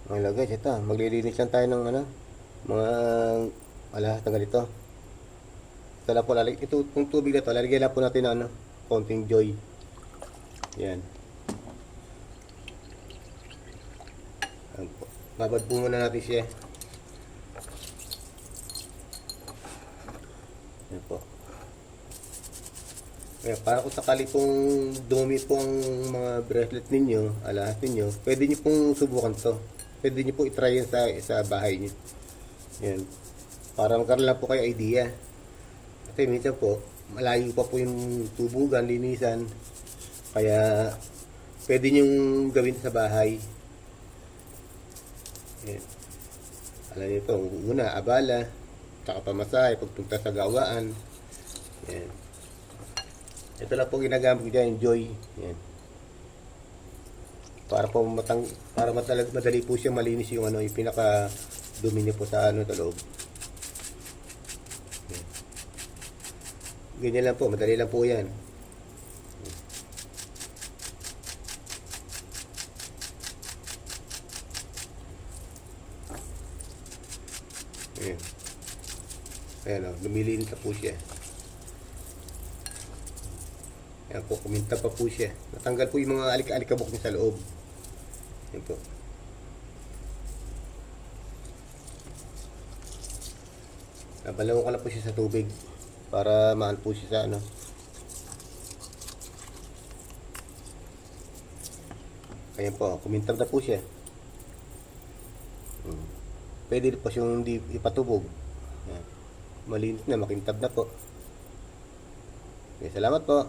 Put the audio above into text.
Hello guys, ito. Maglilinis lang tayo ng mga alahas na ganito. Ito lang po, itong tubig na to, lalagyan lang po natin ng konting joy. Yan. Yan po. Babad po muna natin siya. Yan po. Kaya para kung sakali pong dumi po ang mga bracelet ninyo, alahas ninyo, pwede nyo pong subukan to. Pwede nyo po itry yan sa bahay nyo. Yan. Para magkaroon lang po kayo idea. Kasi minsan po, malayo pa po yung tubugan, linisan. Kaya, pwede nyong gawin sa bahay. Yan. Alam niyo po, una, abala, tsaka pamasahe, pagpunta sa gawaan. Yan. Ito lang po ginagamit ko dyan, Joy. Yan. Para madali po siya malinis yung yung pinaka dumi niya po sa sa loob. Yan. Ganyan lang po, madali lang po yan. Ayan. Ayan o, lumilinis na po siya. Ayan po, kuminta pa po siya. Natanggal po yung mga alikabok niya sa loob. Ayan po. Nabalaw ko lang po siya sa tubig para mahal po siya sa Ayan po, kumintab na po siya. Pwede po siyang hindi ipatubog. Ayan. Malinis na, makintab na po. Okay, salamat po.